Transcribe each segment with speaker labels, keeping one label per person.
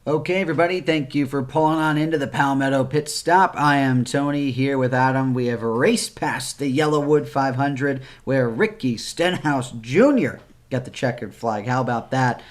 Speaker 1: Okay, everybody, thank you for pulling on into the Palmetto Pit Stop. I am Tony here with Adam. We have raced past the Yellowwood 500 where Ricky Stenhouse Jr. got the checkered flag. How about that?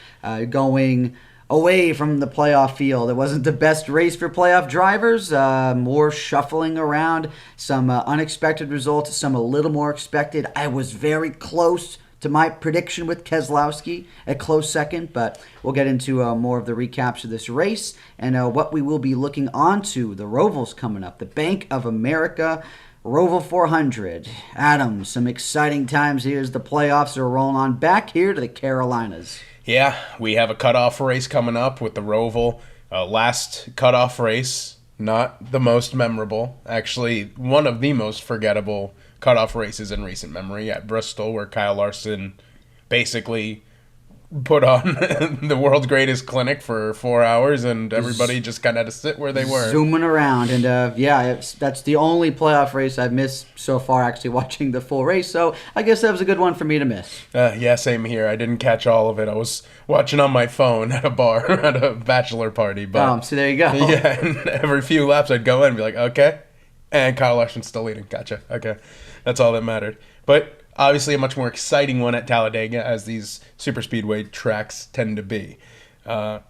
Speaker 1: Going away from the playoff field. It wasn't the best race for playoff drivers. More shuffling around, some unexpected results, some a little more expected. I was very close to my prediction with Keselowski, a close second, but we'll get into more of the recaps of this race and what we will be looking onto. The Rovals coming up, the Bank of America Roval 400. Adam, some exciting times here as the playoffs are rolling on back here to the Carolinas.
Speaker 2: Yeah, we have a cutoff race coming up with the Roval. Last cutoff race, not the most memorable. Actually, one of the most forgettable cutoff races in recent memory at Bristol, where Kyle Larson basically put on the world's greatest clinic for 4 hours, and everybody just kind of had to sit where they were.
Speaker 1: Zooming around, and that's the only playoff race I've missed so far, actually watching the full race, so I guess that was a good one for me to miss.
Speaker 2: Yeah, same here. I didn't catch all of it. I was watching on my phone at a bar at a bachelor party. But
Speaker 1: So there you go.
Speaker 2: yeah, and every few laps I'd go in and be like, okay, and Kyle Larson's still leading. Gotcha. Okay, that's all that mattered. But obviously a much more exciting one at Talladega, as these superspeedway tracks tend to be.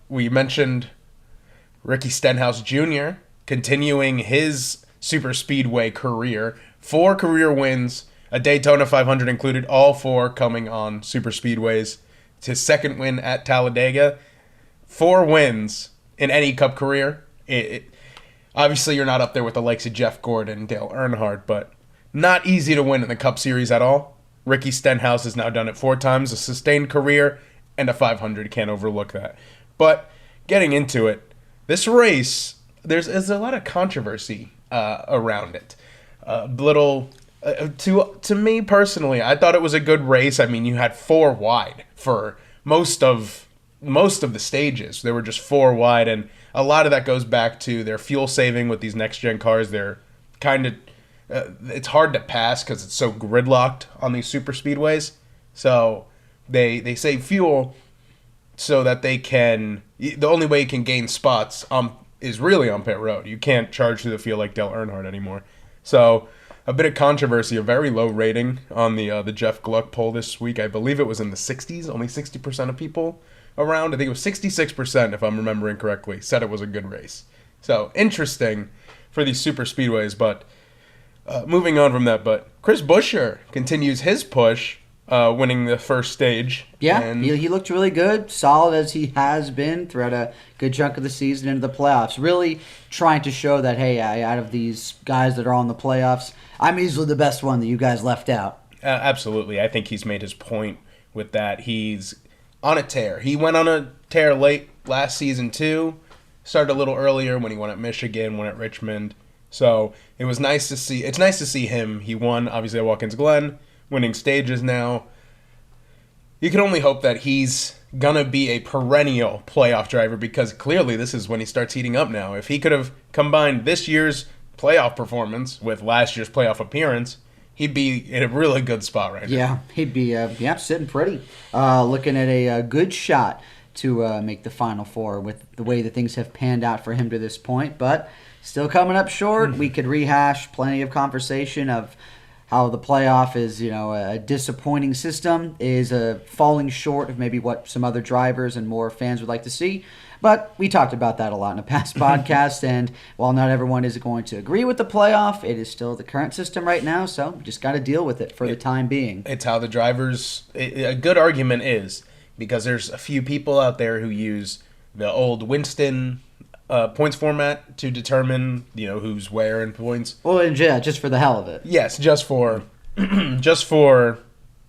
Speaker 2: We mentioned Ricky Stenhouse Jr. continuing his superspeedway career. 4 career wins, a Daytona 500 included, all 4 coming on superspeedways. It's his second win at Talladega. 4 wins in any Cup career. Obviously, you're not up there with the likes of Jeff Gordon and Dale Earnhardt, but not easy to win in the Cup Series at all. Ricky Stenhouse has now done it 4 times, a sustained career, and a 500. Can't overlook that. But getting into it, this race, there's a lot of controversy around it. To me personally, I thought it was a good race. I mean, you had 4 wide for most of the stages. There were just 4 wide, and a lot of that goes back to their fuel saving with these next gen cars. They're kind of it's hard to pass because it's so gridlocked on these super speedways. So they save fuel so that they can. The only way you can gain spots is really on pit road. You can't charge through the field like Dale Earnhardt anymore. So a bit of controversy, a very low rating on the Jeff Gluck poll this week. I believe it was in the 60s. Only 60% of people around. I think it was 66%, if I'm remembering correctly, said it was a good race. So interesting for these super speedways, but. Moving on from that, but Chris Buescher continues his push, winning the first stage.
Speaker 1: Yeah,
Speaker 2: and
Speaker 1: he looked really good, solid as he has been throughout a good chunk of the season into the playoffs. Really trying to show that, hey, out of these guys that are on the playoffs, I'm easily the best one that you guys left out.
Speaker 2: Absolutely. I think he's made his point with that. He's on a tear. He went on a tear late last season, too. Started a little earlier when he won at Michigan, won at Richmond. So it was nice to see. It's nice to see him. He won, obviously, at Watkins Glen, winning stages now. You can only hope that he's going to be a perennial playoff driver, because clearly this is when he starts heating up now. If he could have combined this year's playoff performance with last year's playoff appearance, he'd be in a really good spot right now.
Speaker 1: Yeah, he'd be sitting pretty. Looking at a good shot to make the Final Four with the way that things have panned out for him to this point, but still coming up short. We could rehash plenty of conversation of how the playoff is, a disappointing system, is falling short of maybe what some other drivers and more fans would like to see. But we talked about that a lot in a past podcast, and while not everyone is going to agree with the playoff, it is still the current system right now, so we just got to deal with it for the time being.
Speaker 2: It's how the drivers... A good argument is, because there's a few people out there who use the old Winston points format to determine, who's where in points.
Speaker 1: Well, and yeah, just for the hell of it.
Speaker 2: Yes, just for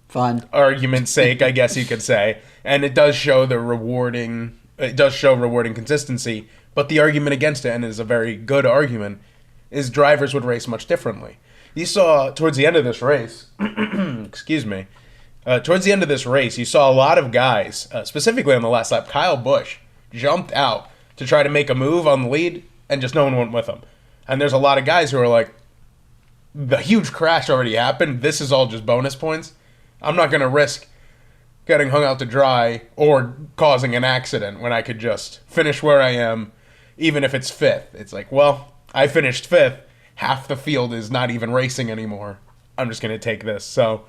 Speaker 1: fun
Speaker 2: argument's sake, I guess you could say. And it does show rewarding consistency. But the argument against it, and it is a very good argument, is drivers would race much differently. You saw towards the end of this race, excuse me, towards the end of this race, you saw a lot of guys, specifically on the last lap, Kyle Busch jumped out to try to make a move on the lead, and just no one went with him. And there's a lot of guys who are like, the huge crash already happened. This is all just bonus points. I'm not going to risk getting hung out to dry or causing an accident when I could just finish where I am, even if it's fifth. It's like, well, I finished fifth. Half the field is not even racing anymore. I'm just going to take this. So,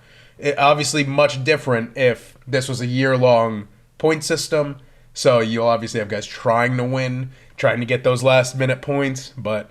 Speaker 2: obviously much different if this was a year-long point system. So you'll obviously have guys trying to win, trying to get those last-minute points, but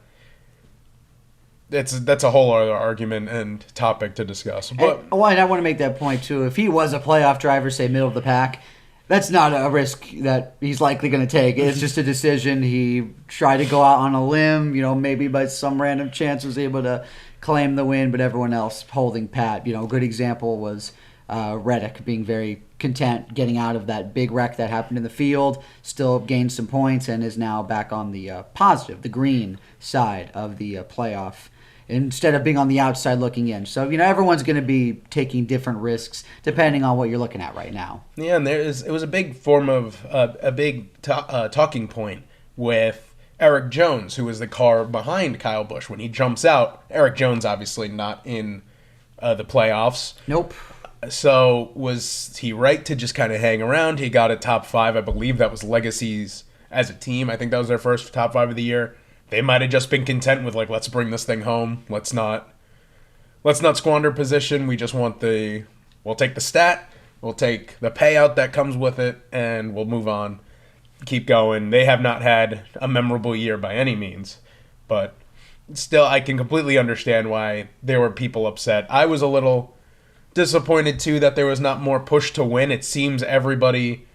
Speaker 2: that's a whole other argument and topic to discuss. But
Speaker 1: and I want to make that point too. If he was a playoff driver, say middle of the pack, that's not a risk that he's likely going to take. It's just a decision. He tried to go out on a limb, maybe by some random chance was able to claim the win, but everyone else holding pat. A good example was Reddick being very content getting out of that big wreck that happened in the field, still gained some points, and is now back on the positive, the green side of the playoff, instead of being on the outside looking in. So, everyone's going to be taking different risks depending on what you're looking at right now.
Speaker 2: Yeah, and it was a big form of talking point with Eric Jones, who was the car behind Kyle Busch. When he jumps out, Eric Jones obviously not in the playoffs.
Speaker 1: Nope.
Speaker 2: So was he right to just kind of hang around? He got a top 5. I believe that was Legacy's as a team. I think that was their first top 5 of the year. They might have just been content with, like, let's bring this thing home. Let's not squander position. We just want we'll take the stat. We'll take the payout that comes with it, and we'll move on. Keep going. They have not had a memorable year by any means. But still, I can completely understand why there were people upset. I was a little disappointed, too, that there was not more push to win. It seems everybody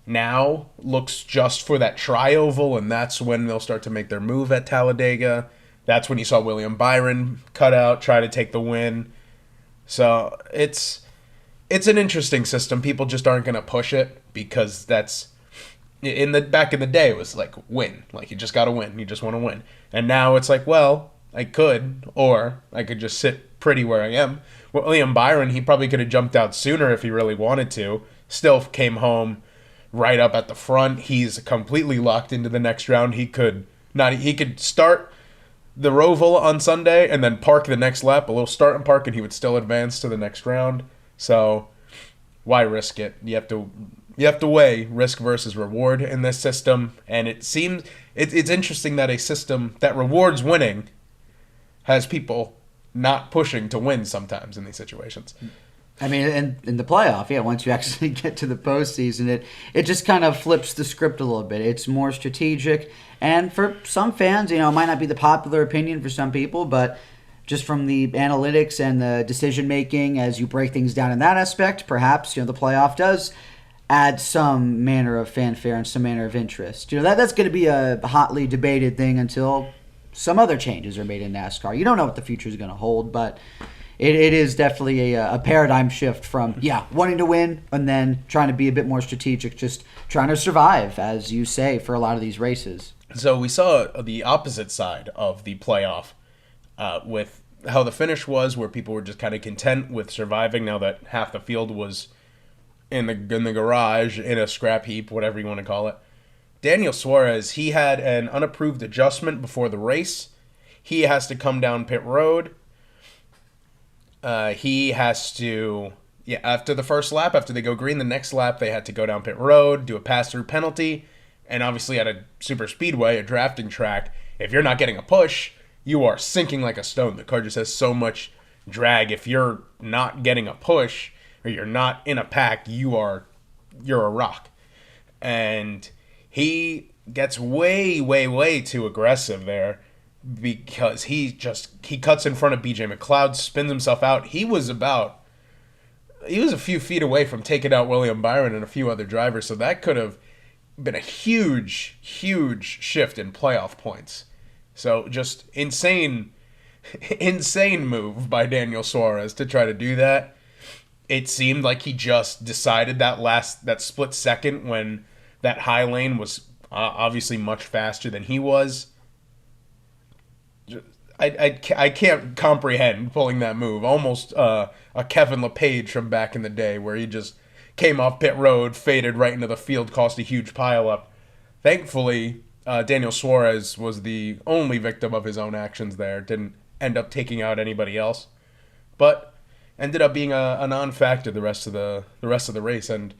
Speaker 2: now looks just for that tri-oval, and that's when they'll start to make their move at Talladega. That's when you saw William Byron cut out, try to take the win. So it's an interesting system. People just aren't going to push it because that's back in the day it was like win, like you just got to win, you just want to win. And now it's like, well, I could, or I could just sit pretty where I am. William Byron, he probably could have jumped out sooner if he really wanted to. Still came home right up at the front. He's completely locked into the next round. He could start the Roval on Sunday and then park the next lap, a little start and park, and he would still advance to the next round. So why risk it? You have to weigh risk versus reward in this system, and it seems it's interesting that a system that rewards winning has people not pushing to win sometimes in these situations.
Speaker 1: I mean, in the playoff, once you actually get to the postseason, it just kind of flips the script a little bit. It's more strategic, and for some fans, it might not be the popular opinion for some people, but just from the analytics and the decision-making as you break things down in that aspect, perhaps, the playoff does add some manner of fanfare and some manner of interest. That's going to be a hotly debated thing until some other changes are made in NASCAR. You don't know what the future is going to hold, but it is definitely a paradigm shift from, wanting to win and then trying to be a bit more strategic, just trying to survive, as you say, for a lot of these races.
Speaker 2: So we saw the opposite side of the playoff with how the finish was, where people were just kind of content with surviving now that half the field was in the garage, in a scrap heap, whatever you want to call it. Daniel Suarez, he had an unapproved adjustment before the race. He has to come down pit road. He has to, after the first lap, after they go green, the next lap, they had to go down pit road, do a pass-through penalty, and obviously at a super speedway, a drafting track, if you're not getting a push, you are sinking like a stone. The car just has so much drag. If you're not getting a push, or you're not in a pack, you're a rock. And he gets way, way, way too aggressive there, because he cuts in front of BJ McLeod, spins himself out. He was a few feet away from taking out William Byron and a few other drivers, so that could have been a huge, huge shift in playoff points. So just insane move by Daniel Suarez to try to do that. It seemed like he just decided that split second when that high lane was obviously much faster than he was. I can't comprehend pulling that move. Almost a Kevin LePage from back in the day, where he just came off pit road, faded right into the field, caused a huge pileup. Thankfully, Daniel Suarez was the only victim of his own actions there. Didn't end up taking out anybody else. But ended up being a non-factor the rest of the race. And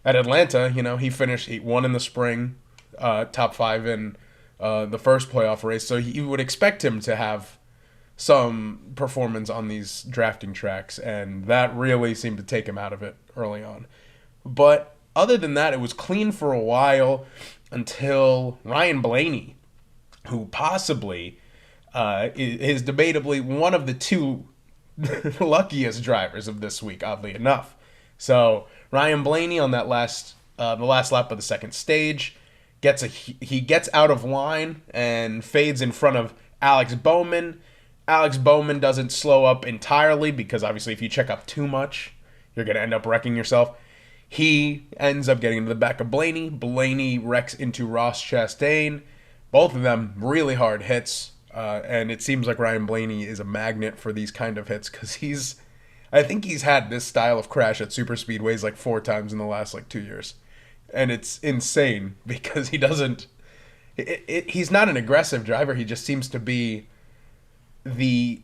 Speaker 2: at Atlanta, he won in the spring, top 5 in the first playoff race. So you would expect him to have some performance on these drafting tracks, and that really seemed to take him out of it early on. But other than that, it was clean for a while until Ryan Blaney, who possibly is debatably one of the 2 luckiest drivers of this week, oddly enough. So Ryan Blaney on that the last lap of the second stage he gets out of line and fades in front of Alex Bowman. Alex Bowman doesn't slow up entirely because obviously if you check up too much, you're going to end up wrecking yourself. He ends up getting into the back of Blaney. Blaney wrecks into Ross Chastain. Both of them really hard hits. And it seems like Ryan Blaney is a magnet for these kind of hits because I think he's had this style of crash at super speedways like 4 times in the last 2 years. And it's insane because he doesn't, he's not an aggressive driver. He just seems to be the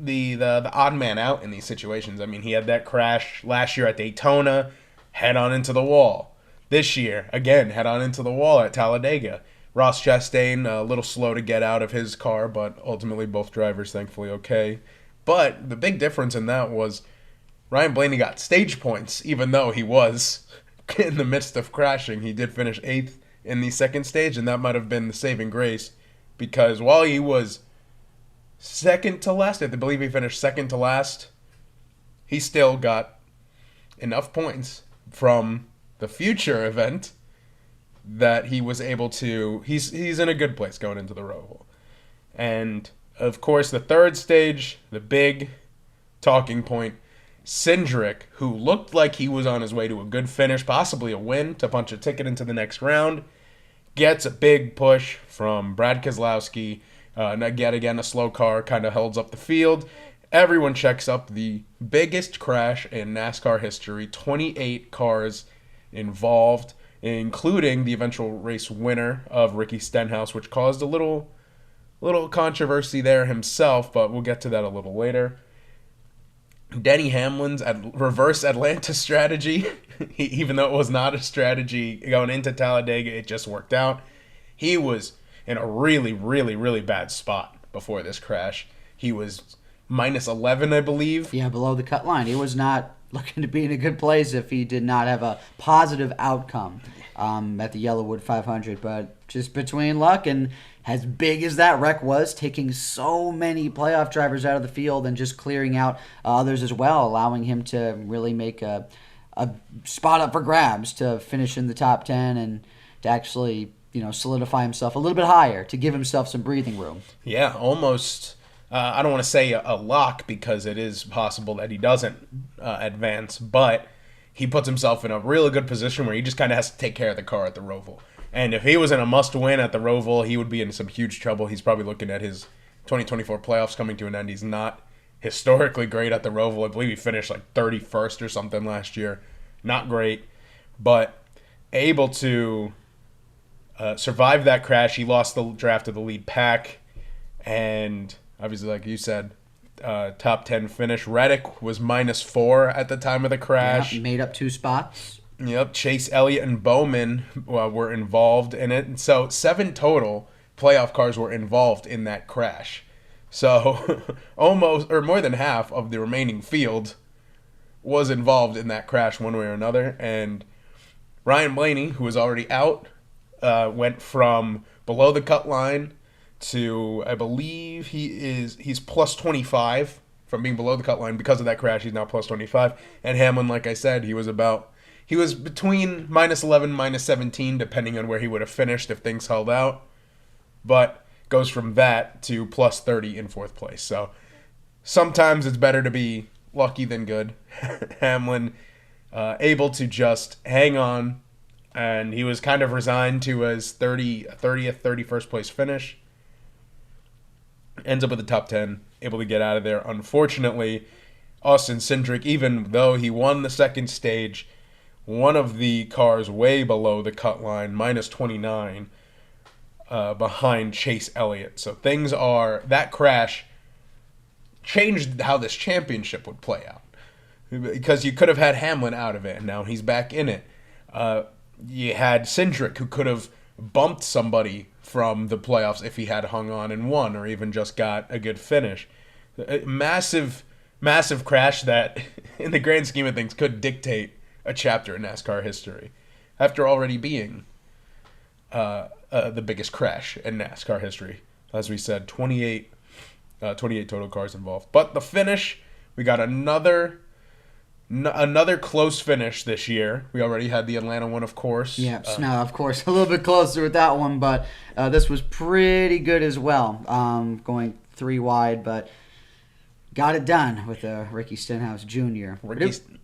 Speaker 2: odd man out in these situations. I mean, he had that crash last year at Daytona, head on into the wall. This year, again, head on into the wall at Talladega. Ross Chastain, a little slow to get out of his car, but ultimately both drivers thankfully okay. But the big difference in that was Ryan Blaney got stage points, even though he was in the midst of crashing. He did finish 8th in the second stage, and that might have been the saving grace, because while he was second to last, I believe he finished second to last, he still got enough points from the future event that he was able to, he's in a good place going into the Roval. And of course the third stage, the big talking point, Cindric, who looked like he was on his way to a good finish, possibly a win, to punch a ticket into the next round, gets a big push from Brad Keselowski. Yet again, a slow car kind of holds up the field. Everyone checks up the biggest crash in NASCAR history. 28 cars involved, including the eventual race winner of Ricky Stenhouse, which caused a little controversy there himself, but we'll get to that a little later. Denny Hamlin's reverse Atlanta strategy, even though it was not a strategy going into Talladega, it just worked out. He was in a really, really, really bad spot before this crash. He was minus 11, I believe.
Speaker 1: Yeah, below the cut line. He was not looking to be in a good place if he did not have a positive outcome at the Yellowwood 500. But just between luck and as big as that wreck was, taking so many playoff drivers out of the field and just clearing out others as well, allowing him to really make a spot up for grabs to finish in the top 10 and to actually solidify himself a little bit higher, to give himself some breathing room.
Speaker 2: Yeah, almost. I don't want to say a lock because it is possible that he doesn't advance, but he puts himself in a really good position where he just kind of has to take care of the car at the Roval. And if he was in a must-win at the Roval, he would be in some huge trouble. He's probably looking at his 2024 playoffs coming to an end. He's not historically great at the Roval. I believe he finished 31st or something last year. Not great, but able to survive that crash. He lost the draft of the lead pack, and obviously, like you said, top 10 finish. Reddick was minus 4 at the time of the crash.
Speaker 1: Yeah, made up 2 spots.
Speaker 2: Yep, Chase Elliott and Bowman were involved in it. And so 7 total playoff cars were involved in that crash. So almost, or more than half of the remaining field was involved in that crash one way or another. And Ryan Blaney, who was already out, went from below the cut line to, I believe he's plus 25 from being below the cut line. Because of that crash, he's now plus 25. And Hamlin, like I said, he was between minus 11, minus 17, depending on where he would have finished if things held out. But goes from that to plus 30 in 4th place. So sometimes it's better to be lucky than good. Hamlin able to just hang on, and he was kind of resigned to his 30th, 31st place finish. Ends up with the top 10, able to get out of there. Unfortunately, Austin Cindric, even though he won the second stage, one of the cars way below the cut line, minus 29, behind Chase Elliott. So that crash changed how this championship would play out. Because you could have had Hamlin out of it, and now he's back in it. You had Cindric, who could have bumped somebody from the playoffs if he had hung on and won, or even just got a good finish. A massive crash that, in the grand scheme of things, could dictate a chapter in NASCAR history, after already being the biggest crash in NASCAR history. As we said, 28 total cars involved. But the finish, we got another close finish this year. We already had the Atlanta one, of course.
Speaker 1: Yeah, now, of course, a little bit closer with that one, but this was pretty good as well. Going 3 wide, but got it done with Ricky Stenhouse Jr.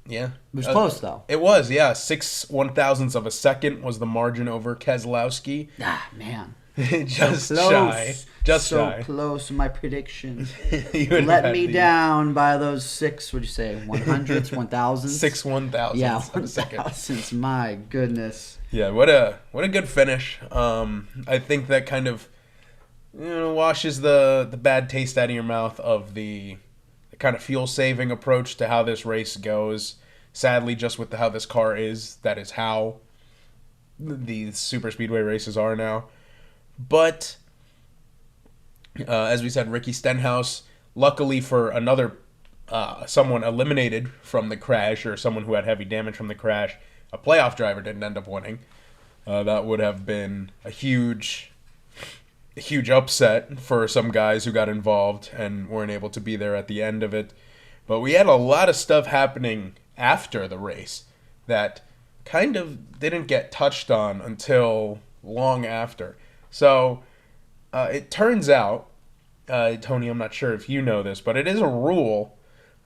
Speaker 2: Yeah.
Speaker 1: It was close, though.
Speaker 2: It was, yeah. 6/1000ths of a second was the margin over Keselowski.
Speaker 1: Ah, man.
Speaker 2: Just
Speaker 1: so
Speaker 2: shy. Just
Speaker 1: so
Speaker 2: shy.
Speaker 1: Close to my prediction.
Speaker 2: Let
Speaker 1: me down by those 6, what'd you say, 100s, 1000s?
Speaker 2: 6/1000s.
Speaker 1: Yeah,
Speaker 2: of a second.
Speaker 1: 1000s. My goodness.
Speaker 2: Yeah, what a good finish. I think that kind of washes the bad taste out of your mouth of the kind of fuel saving approach to how this race goes. Sadly, just with how this car is, that is how the super speedway races are now. But as we said, Ricky Stenhouse, luckily for another someone eliminated from the crash, or someone who had heavy damage from the crash, a playoff driver didn't end up winning. That would have been a huge upset for some guys who got involved and weren't able to be there at the end of it. But we had a lot of stuff happening after the race that kind of didn't get touched on until long after. So it turns out, Tony, I'm not sure if you know this, but it is a rule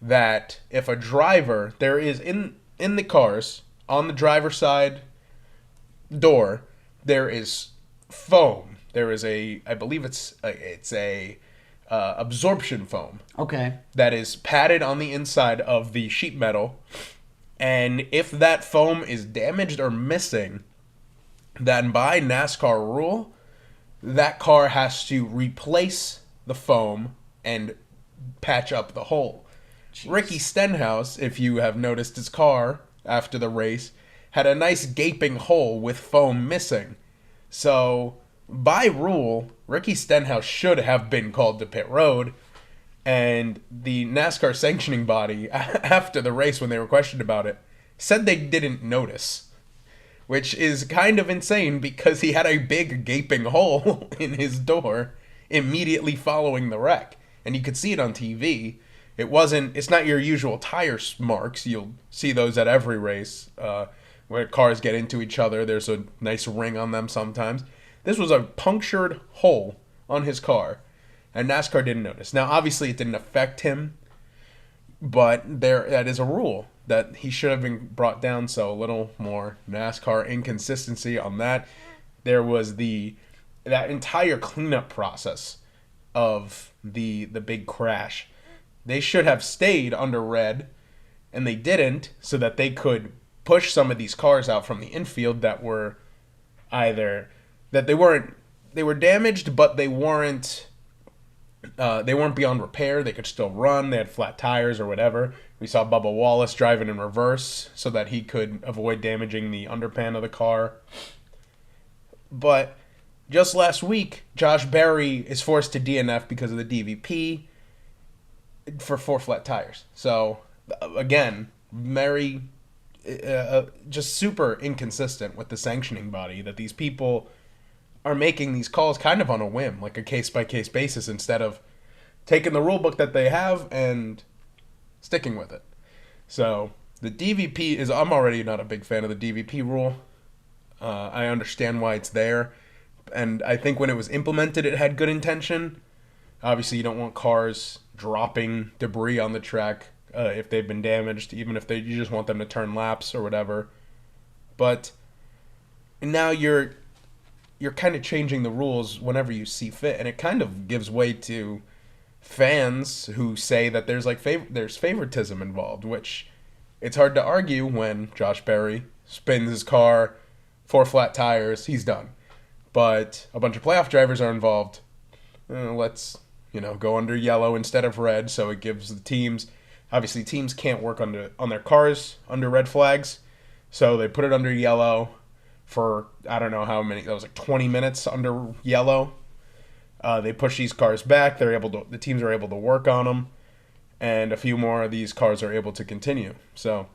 Speaker 2: that if a driver, there is in the cars, on the driver's side door, there is foam. There is I believe it's a absorption foam.
Speaker 1: Okay.
Speaker 2: That is padded on the inside of the sheet metal, and if that foam is damaged or missing, then by NASCAR rule, that car has to replace the foam and patch up the hole. Jeez. Ricky Stenhouse, if you have noticed his car after the race, had a nice gaping hole with foam missing. So, by rule, Ricky Stenhouse should have been called to pit road, and the NASCAR sanctioning body, after the race when they were questioned about it, said they didn't notice. Which is kind of insane because he had a big gaping hole in his door immediately following the wreck. And you could see it on TV. It's not your usual tire marks. You'll see those at every race where cars get into each other. There's a nice ring on them sometimes. This was a punctured hole on his car, and NASCAR didn't notice. Now, obviously, it didn't affect him, but that is a rule that he should have been brought down. So a little more NASCAR inconsistency on that. There was that entire cleanup process of the big crash. They should have stayed under red, and they didn't, so that they could push some of these cars out from the infield that were either that they were damaged, but they weren't beyond repair. They could still run. They had flat tires or whatever. We saw Bubba Wallace driving in reverse so that he could avoid damaging the underpan of the car. But just last week, Josh Berry is forced to DNF because of the DVP for 4 flat tires. So, again, Berry just super inconsistent with the sanctioning body, that these people are making these calls kind of on a whim, like a case-by-case basis, instead of taking the rule book that they have and sticking with it. So the DVP I'm already not a big fan of the DVP rule. I understand why it's there, and I think when it was implemented, it had good intention. Obviously, you don't want cars dropping debris on the track if they've been damaged, even if you just want them to turn laps or whatever. But now you're kind of changing the rules whenever you see fit, and it kind of gives way to fans who say that there's there's favoritism involved, which it's hard to argue when Josh Berry spins his car, 4 flat tires, he's done. But a bunch of playoff drivers are involved. Let's go under yellow instead of red, so it gives the teams, obviously teams can't work on their cars under red flags, so they put it under yellow for, I don't know how many, that was like 20 minutes under yellow. They push these cars back, the teams are able to work on them, and a few more of these cars are able to continue. So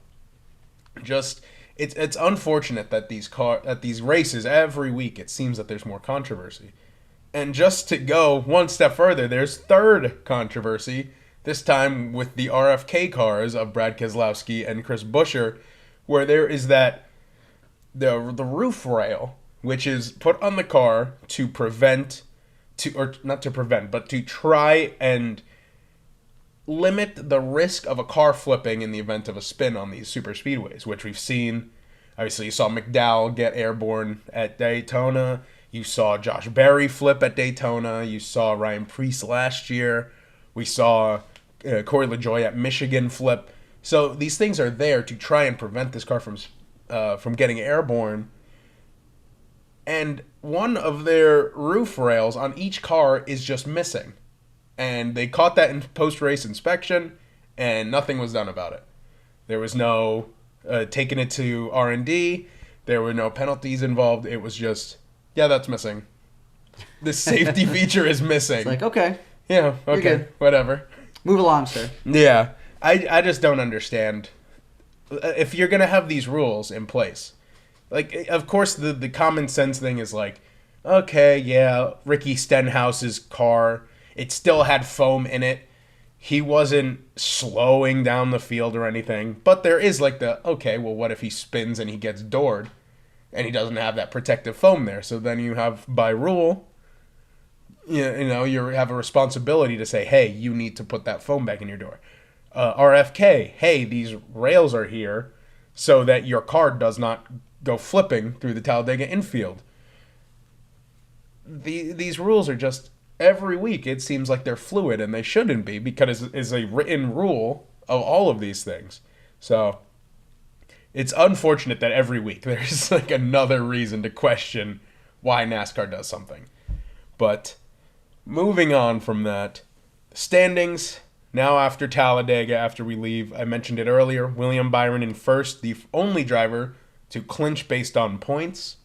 Speaker 2: it's unfortunate that these races every week it seems that there's more controversy. And just to go one step further, there's third controversy, this time with the RFK cars of Brad Keselowski and Chris Buescher, where there is the roof rail, which is put on the car to try and limit the risk of a car flipping in the event of a spin on these super speedways, which we've seen. Obviously, you saw McDowell get airborne at Daytona. You saw Josh Berry flip at Daytona. You saw Ryan Preece last year. We saw Corey LaJoie at Michigan flip. So these things are there to try and prevent this car from getting airborne. And one of their roof rails on each car is just missing. And they caught that in post-race inspection, and nothing was done about it. There was no taking it to R&D. There were no penalties involved. It was just, yeah, that's missing. This safety feature is missing.
Speaker 1: It's like, okay.
Speaker 2: Yeah, okay, whatever.
Speaker 1: Move along, sir.
Speaker 2: Yeah, I just don't understand. If you're going to have these rules in place, like, of course, the common sense thing is like, okay, yeah, Ricky Stenhouse's car, it still had foam in it. He wasn't slowing down the field or anything. But there is like okay, well, what if he spins and he gets doored and he doesn't have that protective foam there? So then you have, by rule, you have a responsibility to say, hey, you need to put that foam back in your door. RFK, hey, these rails are here so that your car does not go flipping through the Talladega infield. These rules are just, every week it seems like they're fluid, and they shouldn't be, because it's a written rule of all of these things. So it's unfortunate that every week there's like another reason to question why NASCAR does something. But moving on from that, standings now after Talladega, after we leave, I mentioned it earlier, William Byron in first, the only driver to clinch based on points.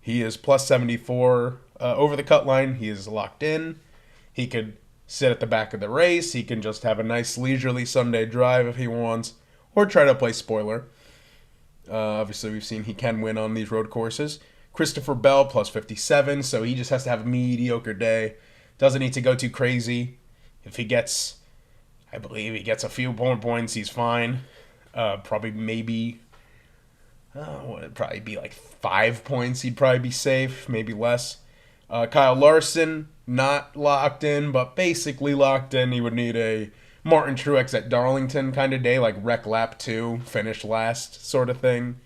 Speaker 2: He is plus 74 over the cut line. He is locked in. He could sit at the back of the race. He can just have a nice leisurely Sunday drive if he wants, or try to play spoiler. Obviously, we've seen he can win on these road courses. Christopher Bell plus 57, so he just has to have a mediocre day. Doesn't need to go too crazy. If he gets, I believe he gets a few more points, he's fine. Probably maybe, it'd probably be like 5 points. He'd probably be safe, maybe less. Kyle Larson, not locked in, but basically locked in. He would need a Martin Truex at Darlington kind of day, like wreck lap 2, finish last sort of thing.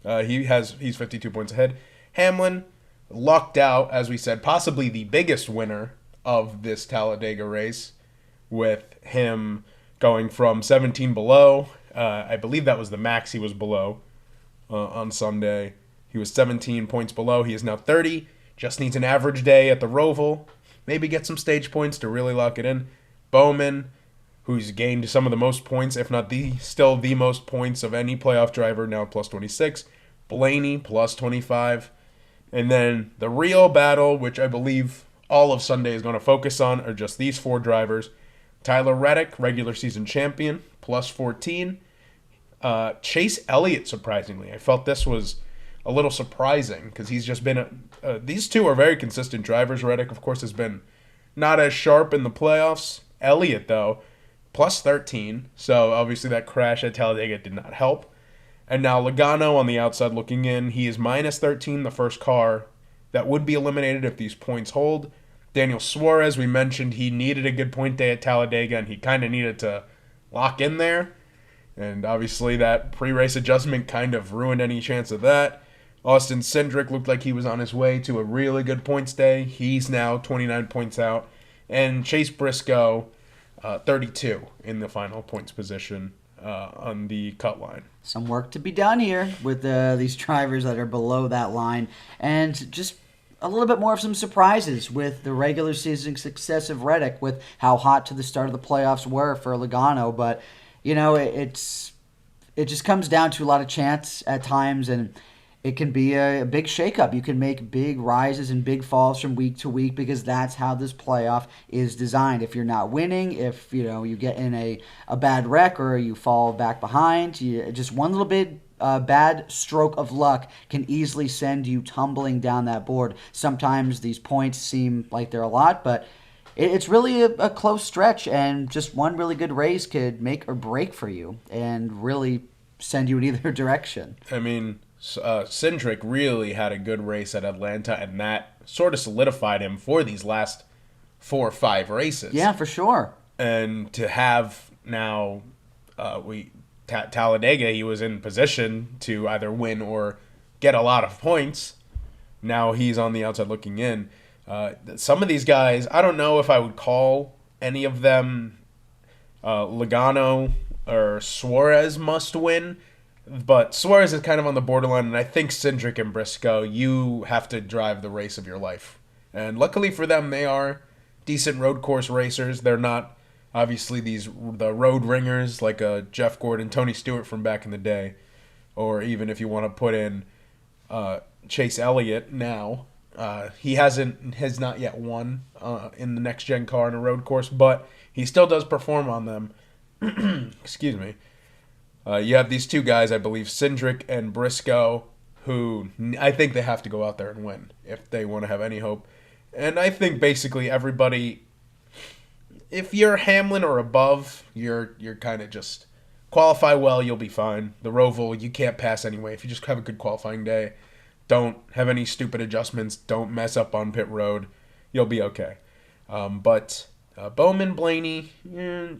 Speaker 2: He's 52 points ahead. Hamlin, lucked out, as we said, possibly the biggest winner of this Talladega race, with him going from 17 below. I believe that was the max he was below on Sunday. He was 17 points below. He is now 30. Just needs an average day at the Roval. Maybe get some stage points to really lock it in. Bowman, who's gained some of the most points, if not still the most points of any playoff driver, now plus 26. Blaney, plus 25. And then the real battle, which I believe all of Sunday is going to focus on, are just these 4 drivers. Tyler Reddick, regular season champion, plus 14. Chase Elliott, surprisingly. I felt this was a little surprising because he's just been these two are very consistent drivers. Reddick, of course, has been not as sharp in the playoffs. Elliott, though, plus 13. So obviously that crash at Talladega did not help. And now Logano on the outside looking in. He is minus 13, the first car that would be eliminated if these points hold. Daniel Suarez, we mentioned he needed a good point day at Talladega, and he kind of needed to lock in there. And obviously that pre-race adjustment kind of ruined any chance of that. Austin Cindric looked like he was on his way to a really good points day. He's now 29 points out. And Chase Briscoe, 32 in the final points position on the cut line.
Speaker 1: Some work to be done here with these drivers that are below that line. And just a little bit more of some surprises with the regular season success of Reddick, with how hot to the start of the playoffs were for Logano. But, it just comes down to a lot of chance at times, and it can be a big shakeup. You can make big rises and big falls from week to week because that's how this playoff is designed. If you're not winning, if you get in a bad wreck or you fall back behind, just one little bit bad stroke of luck can easily send you tumbling down that board. Sometimes these points seem like they're a lot, but it's really a close stretch, and just one really good race could make or break for you and really send you in either direction.
Speaker 2: I mean, Cindric really had a good race at Atlanta, and that sort of solidified him for these last 4 or 5 races.
Speaker 1: Yeah, for sure.
Speaker 2: And to have now, Talladega, he was in position to either win or get a lot of points. Now he's on the outside looking in. Some of these guys, I don't know if I would call any of them Logano or Suarez must win, but Suarez is kind of on the borderline, and I think Cindric and Briscoe, you have to drive the race of your life. And luckily for them, they are decent road course racers. They're not obviously the road ringers like Jeff Gordon, Tony Stewart from back in the day, or even if you want to put in Chase Elliott now. He has not yet won in the next gen car in a road course, but he still does perform on them. Excuse me. You have these two guys, I believe, Cindric and Briscoe, who I think they have to go out there and win if they want to have any hope. And I think basically everybody, if you're Hamlin or above, you're kind of just qualify well, you'll be fine. The Roval, you can't pass anyway. If you just have a good qualifying day, don't have any stupid adjustments, don't mess up on pit road, you'll be okay. But Bowman, Blaney, you're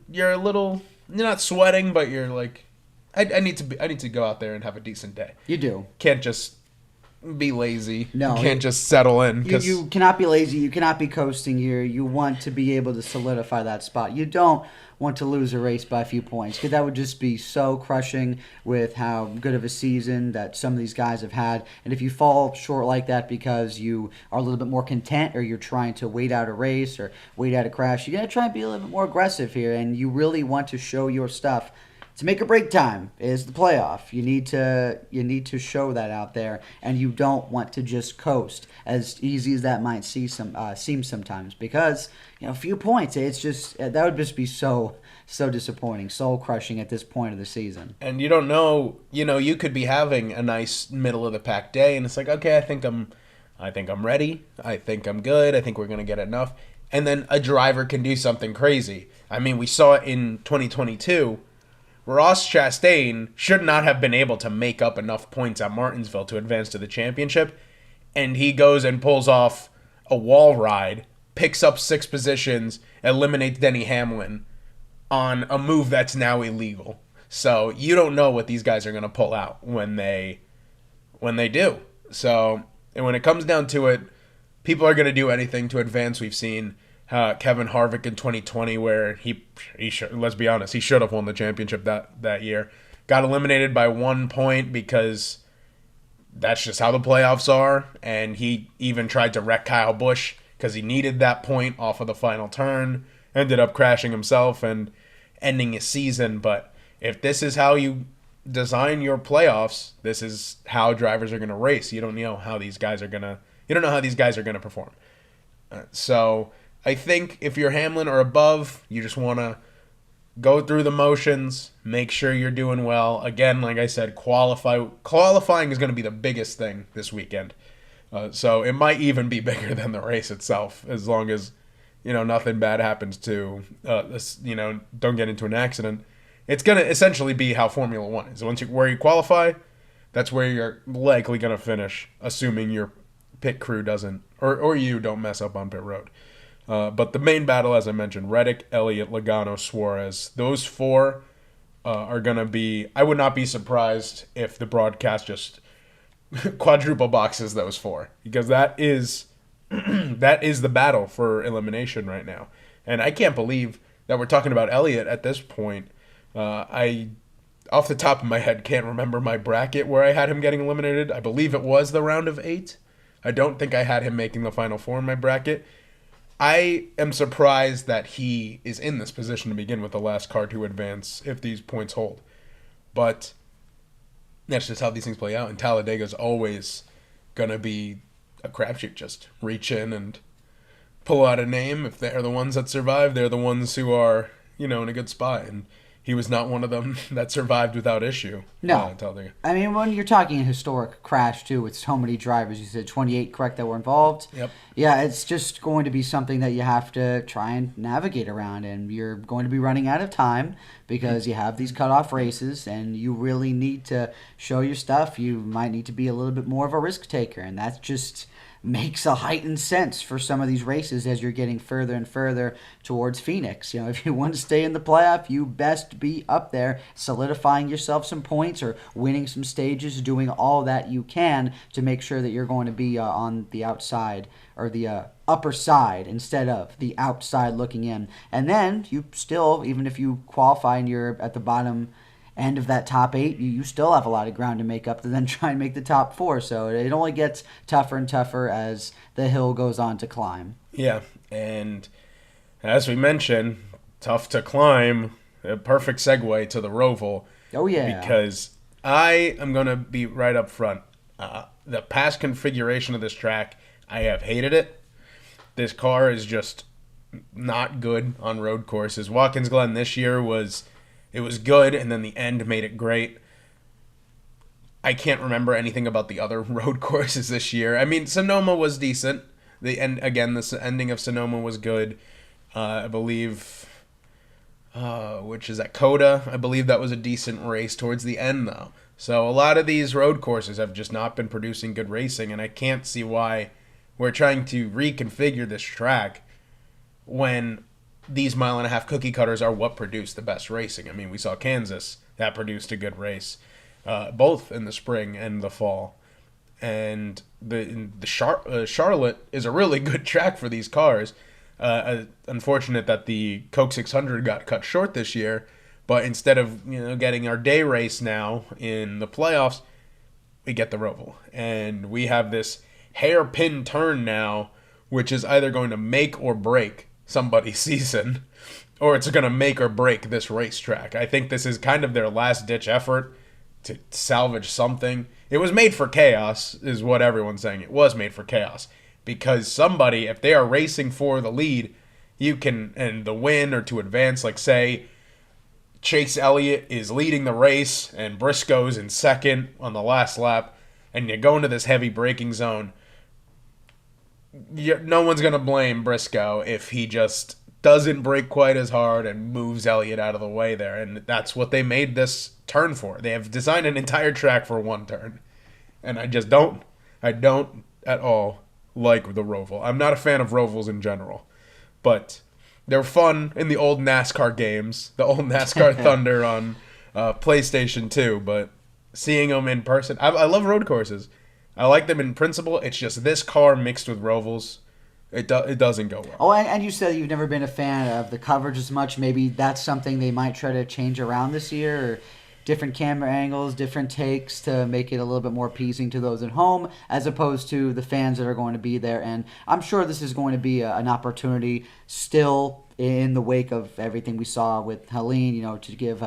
Speaker 2: not sweating, but you're like, I need to go out there and have a decent day.
Speaker 1: You do. Can't
Speaker 2: just be lazy.
Speaker 1: No.
Speaker 2: You can't just settle in.
Speaker 1: You cannot be lazy. You cannot be coasting here. You want to be able to solidify that spot. You don't want to lose a race by a few points, because that would just be so crushing with how good of a season that some of these guys have had. And if you fall short like that because you are a little bit more content, or you're trying to wait out a race or wait out a crash, you're going to try and be a little bit more aggressive here, and you really want to show your stuff. To make or break time is the playoff. You need to show that out there, and you don't want to just coast, as easy as that might seem sometimes. Because a few points, it's just that would just be so disappointing, soul crushing at this point of the season.
Speaker 2: And you don't know, you could be having a nice middle of the pack day, and it's like, okay, I think I'm ready. I think I'm good. I think we're gonna get enough. And then a driver can do something crazy. I mean, we saw it in 2022. Ross Chastain should not have been able to make up enough points at Martinsville to advance to the championship, and he goes and pulls off a wall ride, picks up 6 positions, eliminates Denny Hamlin on a move that's now illegal. So you don't know what these guys are going to pull out when they do. So, and when it comes down to it, people are going to do anything to advance. We've seen Kevin Harvick in 2020, where he should, let's be honest, he should have won the championship that year. Got eliminated by 1 point because that's just how the playoffs are, and he even tried to wreck Kyle Busch because he needed that point off of the final turn. Ended up crashing himself and ending his season. But if this is how you design your playoffs, this is how drivers are going to race. You don't know how these guys are going to perform. So I think if you're Hamlin or above, you just want to go through the motions, make sure you're doing well. Again, like I said, qualifying is going to be the biggest thing this weekend. So it might even be bigger than the race itself, as long as nothing bad happens to don't get into an accident. It's going to essentially be how Formula 1 is. Where you qualify, that's where you're likely going to finish, assuming your pit crew doesn't, or you don't mess up on pit road. But the main battle, as I mentioned, Reddick, Elliott, Logano, Suarez, those 4 are going to be... I would not be surprised if the broadcast just quadruple boxes those 4, because that is the battle for elimination right now. And I can't believe that we're talking about Elliott at this point. I, off the top of my head, can't remember my bracket where I had him getting eliminated. I believe it was the round of 8. I don't think I had him making the Final Four in my bracket. I am surprised that he is in this position to begin with, the last car to advance if these points hold. But that's just how these things play out. And Talladega's always going to be a crapshoot. Just reach in and pull out a name. If they're the ones that survive, they're the ones who are, in a good spot. And he was not one of them that survived without issue.
Speaker 1: No. I mean, when you're talking a historic crash, too, with so many drivers, you said 28, correct, that were involved?
Speaker 2: Yep.
Speaker 1: Yeah, it's just going to be something that you have to try and navigate around, and you're going to be running out of time because you have these cutoff races, and you really need to show your stuff. You might need to be a little bit more of a risk taker, and that's just makes a heightened sense for some of these races as you're getting further and further towards Phoenix. If you want to stay in the playoff, you best be up there solidifying yourself some points or winning some stages, doing all that you can to make sure that you're going to be on the outside or the upper side instead of the outside looking in. And then you still, even if you qualify and you're at the bottom end of that top 8, you still have a lot of ground to make up to then try and make the top 4. So it only gets tougher and tougher as the hill goes on to climb.
Speaker 2: Yeah, and as we mentioned, tough to climb. A perfect segue to the Roval.
Speaker 1: Oh, yeah.
Speaker 2: Because I am going to be right up front. The past configuration of this track, I have hated it. This car is just not good on road courses. Watkins Glen this year was good, and then the end made it great. I can't remember anything about the other road courses this year. I mean, Sonoma was decent. The ending of Sonoma was good. I believe, which is at Coda. I believe that was a decent race towards the end, though. So a lot of these road courses have just not been producing good racing, and I can't see why we're trying to reconfigure this track when these mile-and-a-half cookie cutters are what produced the best racing. I mean, we saw Kansas. That produced a good race, both in the spring and the fall. And Charlotte is a really good track for these cars. Unfortunate that the Coke 600 got cut short this year, but instead of getting our day race now in the playoffs, we get the Roval. And we have this hairpin turn now, which is either going to make or break somebody's season, or it's going to make or break this racetrack. I think this is kind of their last-ditch effort to salvage something. It was made for chaos, is what everyone's saying. It was made for chaos. Because somebody, if they are racing for the lead, and the win or to advance, like say Chase Elliott is leading the race and Briscoe's in second on the last lap, and you go into this heavy braking zone, no one's going to blame Briscoe if he just doesn't brake quite as hard and moves Elliott out of the way there. And that's what they made this turn for. They have designed an entire track for one turn. And I don't at all like the Roval. I'm not a fan of Rovals in general. But they're fun in the old NASCAR games, the old NASCAR Thunder on PlayStation 2. But seeing them in person, I love road courses. I like them in principle. It's just this car mixed with Rovals, it doesn't go well.
Speaker 1: Oh, and you said you've never been a fan of the coverage as much. Maybe that's something they might try to change around this year, or different camera angles, different takes to make it a little bit more appeasing to those at home, as opposed to the fans that are going to be there. And I'm sure this is going to be an opportunity still in the wake of everything we saw with Helene, to give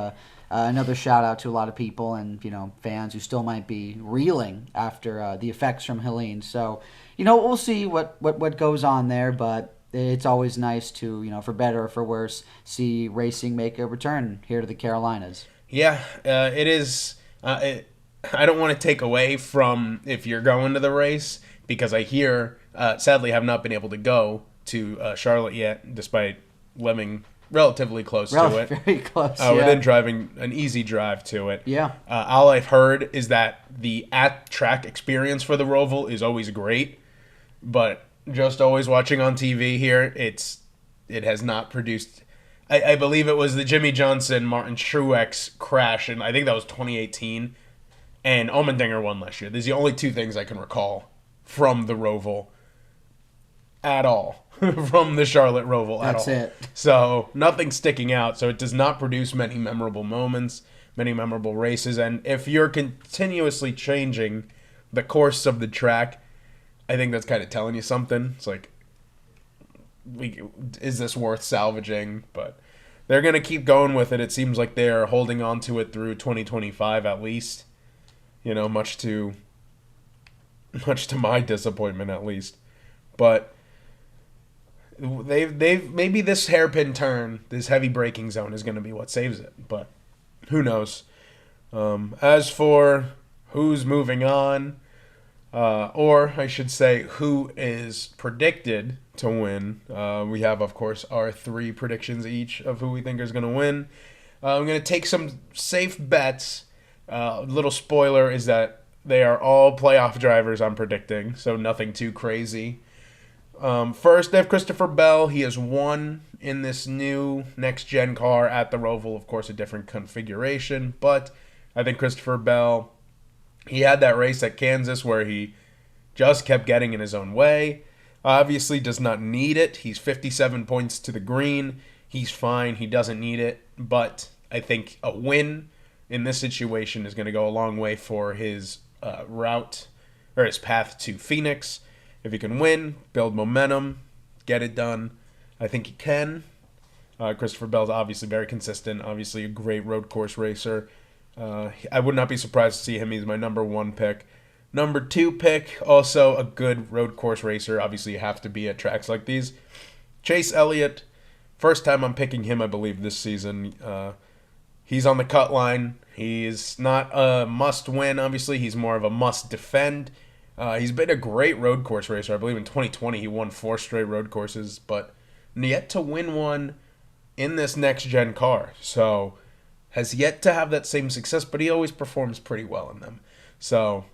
Speaker 1: another shout out to a lot of people and fans who still might be reeling after the effects from Helene. So we'll see what goes on there, but it's always nice to for better or for worse see racing make a return here to the Carolinas.
Speaker 2: Yeah, it is. I don't want to take away from if you're going to the race, because I hear sadly have not been able to go to Charlotte yet, despite living relatively close to it.
Speaker 1: Very close,
Speaker 2: within driving an easy drive to it.
Speaker 1: Yeah.
Speaker 2: All I've heard is that the at-track experience for the Roval is always great, but just always watching on TV here, it has not produced. I believe it was the Jimmy Johnson, Martin Truex crash, and I think that was 2018, and Allmendinger won last year. These are the only two things I can recall from the Roval at all. From the Charlotte Roval at all.
Speaker 1: That's it.
Speaker 2: So nothing sticking out. So it does not produce many memorable moments, many memorable races. And if you're continuously changing the course of the track, I think that's kind of telling you something. It's like, is this worth salvaging? But they're going to keep going with it. It seems like they're holding on to it through 2025 at least. Much to my disappointment at least. But they've maybe this hairpin turn, this heavy braking zone is going to be what saves it. But who knows? As for who's moving on, or I should say who is predicted to win, we have, of course, our 3 predictions each of who we think is going to win. I'm going to take some safe bets. Little spoiler is that they are all playoff drivers I'm predicting, so nothing too crazy. First, they have Christopher Bell. He has won in this new next-gen car at the Roval. Of course, a different configuration, but I think Christopher Bell, he had that race at Kansas where he just kept getting in his own way. Obviously does not need it. He's 57 points to the green. He's fine. He doesn't need it, but I think a win in this situation is going to go a long way for his route or his path to Phoenix. If he can win, build momentum, get it done, I think he can. Christopher Bell's obviously very consistent, obviously a great road course racer. I would not be surprised to see him. He's my number 1 pick. Number 2 pick, also a good road course racer. Obviously, you have to be at tracks like these. Chase Elliott, first time I'm picking him, I believe, this season. He's on the cut line. He's not a must-win, obviously. He's more of a must-defend. He's been a great road course racer. I believe in 2020 he won 4 straight road courses, but yet to win one in this next-gen car. So has yet to have that same success, but he always performs pretty well in them. So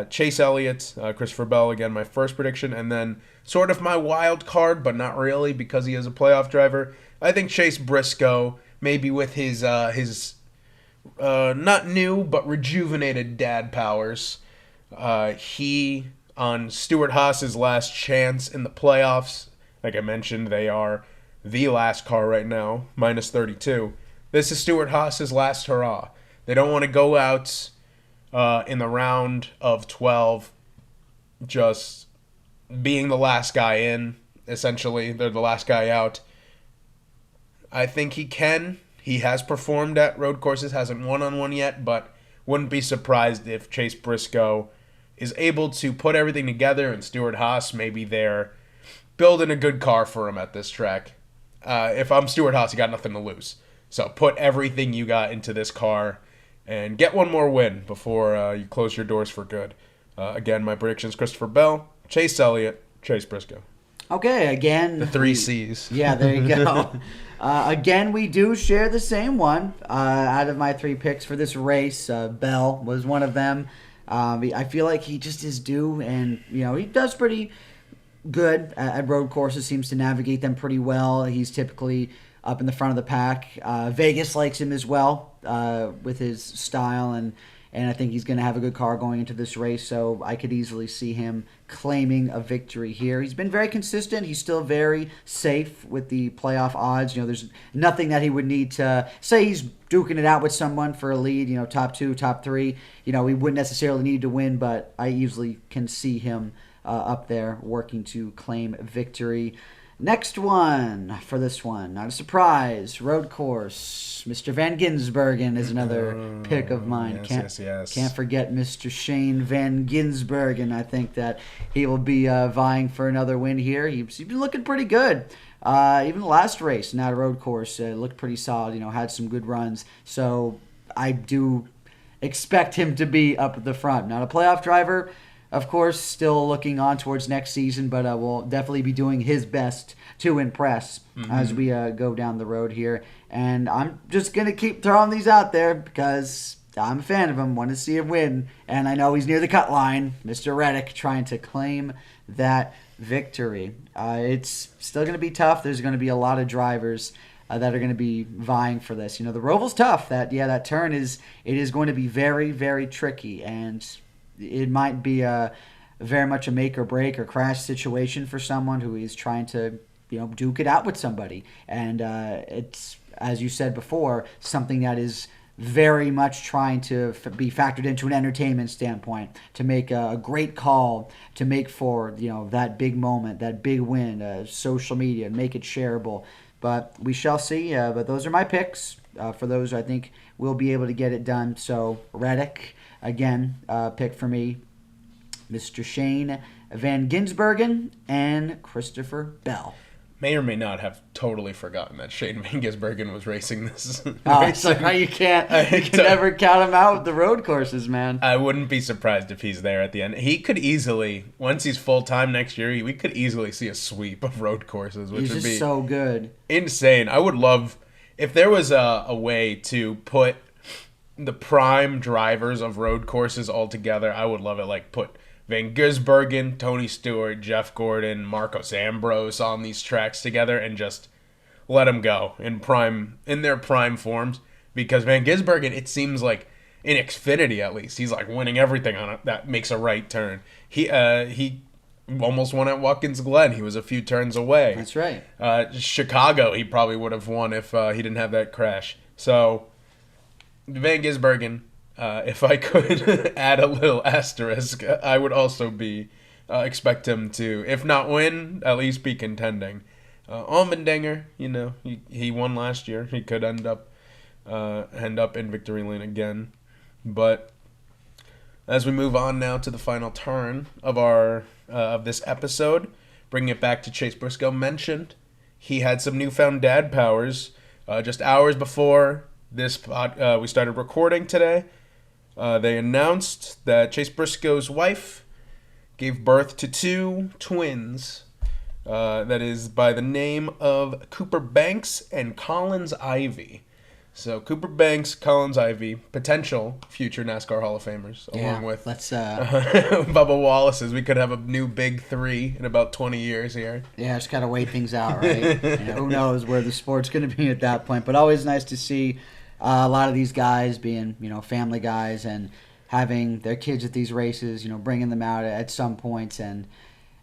Speaker 2: Chase Elliott, Christopher Bell, again, my first prediction, and then sort of my wild card, but not really because he is a playoff driver. I think Chase Briscoe, maybe with his not new but rejuvenated dad powers. He, on Stuart Haas's last chance in the playoffs, like I mentioned, they are the last car right now, minus 32. This is Stuart Haas's last hurrah. They don't want to go out in the round of 12 just being the last guy in, essentially. They're the last guy out. I think he can. He has performed at road courses, hasn't won on one yet, but wouldn't be surprised if Chase Briscoe is able to put everything together and Stuart Haas, maybe they're building a good car for him at this track. If I'm Stuart Haas, you got nothing to lose. So put everything you got into this car and get one more win before you close your doors for good. Again, my predictions: Christopher Bell, Chase Elliott, Chase Briscoe.
Speaker 1: Okay, again.
Speaker 2: The 3 C's.
Speaker 1: Yeah, there you go. Again, we do share the same one. Out of my 3 picks for this race, Bell was one of them. I feel like he just is due, and he does pretty good at road courses, seems to navigate them pretty well. He's typically up in the front of the pack. Vegas likes him as well with his style, and I think he's going to have a good car going into this race, so I could easily see him claiming a victory here. He's been very consistent. He's still very safe with the playoff odds. There's nothing that he would need to say he's duking it out with someone for a lead, top 2, top 3. He wouldn't necessarily need to win, but I easily can see him up there working to claim victory. Next one for this one, not a surprise, road course. Mr. Van Gisbergen is another pick of mine.
Speaker 2: Yes.
Speaker 1: Can't forget Mr. Shane Van Gisbergen. I think that he will be vying for another win here. He's been looking pretty good. Even the last race, not a road course, looked pretty solid. Had some good runs. So I do expect him to be up at the front. Not a playoff driver. Of course, still looking on towards next season, but will definitely be doing his best to impress as we go down the road here. And I'm just going to keep throwing these out there because I'm a fan of him, want to see him win. And I know he's near the cut line. Mr. Reddick trying to claim that victory. It's still going to be tough. There's going to be a lot of drivers that are going to be vying for this. The Rovals tough. That turn is going to be very, very tricky, and it might be very much a make or break or crash situation for someone who is trying to, duke it out with somebody. And it's, as you said before, something that is very much trying to be factored into an entertainment standpoint, to make a great call, to make for that big moment, that big win, social media, and make it shareable. But we shall see. But those are my picks. For those, I think we'll be able to get it done. So Reddick, again, pick for me, Mr. Shane Van Gisbergen, and Christopher Bell.
Speaker 2: May or may not have totally forgotten that Shane Van Gisbergen was racing this.
Speaker 1: It's like how you can never count him out with the road courses, man.
Speaker 2: I wouldn't be surprised if he's there at the end. He could easily, once he's full-time next year, we could easily see a sweep of road courses, which would be
Speaker 1: so good.
Speaker 2: Insane. I would love, if there was a way to put the prime drivers of road courses all together, I would love it. Like put Van Gisbergen, Tony Stewart, Jeff Gordon, Marcos Ambrose on these tracks together and just let them go in their prime forms. Because Van Gisbergen, it seems like in Xfinity at least, he's like winning everything on it that makes a right turn. He almost won at Watkins Glen. He was a few turns away.
Speaker 1: That's right.
Speaker 2: Chicago, he probably would have won if he didn't have that crash. So Van Gisbergen. If I could add a little asterisk, I would also be expect him to, if not win, at least be contending. Allmendinger, he won last year. He could end up in victory lane again. But as we move on now to the final turn of our of this episode, bringing it back to Chase Briscoe mentioned, he had some newfound dad powers just hours before this we started recording today. They announced that Chase Briscoe's wife gave birth to 2 twins. That is by the name of Cooper Banks and Collins Ivy. So Cooper Banks, Collins Ivy, potential future NASCAR Hall of Famers, along with Bubba Wallace's. We could have a new big 3 in about 20 years here.
Speaker 1: Yeah, just gotta wait things out, right? Who knows where the sport's gonna be at that point? But always nice to see a lot of these guys being, family guys and having their kids at these races, bringing them out at some points. And,